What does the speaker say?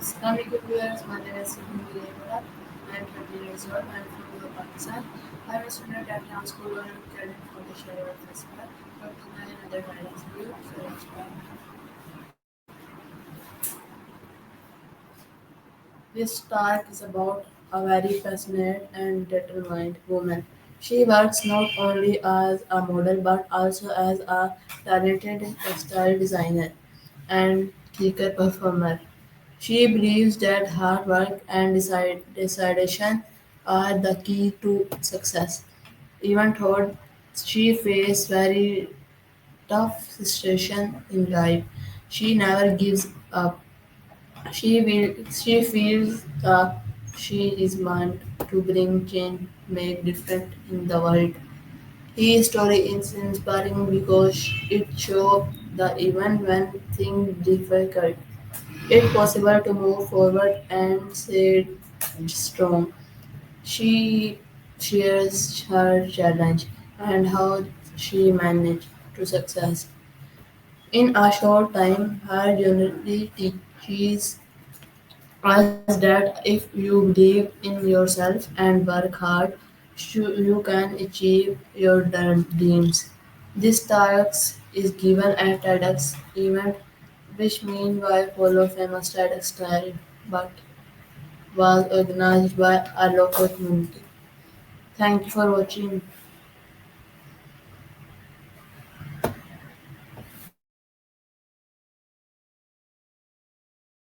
Assalamualaikum viewers, my name is Subhi. I am 30 years old. I am from Pakistan. I am a student at Town School and cadet for the Sharia Festival. Dr. Nayan and other guidance view. So let's start. This talk is about a very passionate and determined woman. She works not only as a model but also as a talented textile designer and theater performer. She believes that hard work and decision are the key to success. Even though she faced very tough situations in life, she never gives up. She feels that she is meant to bring change, make difference in the world. His story is inspiring because it shows that even when things difficult, it's possible to move forward and stay strong. She shares her challenge and how she managed to success. In a short time, her journey teaches us that if you believe in yourself and work hard, you can achieve your dreams. This talk is given at Tedx event, which meanwhile follow famous Tedx style, but was organized by a local community. Thank you for watching.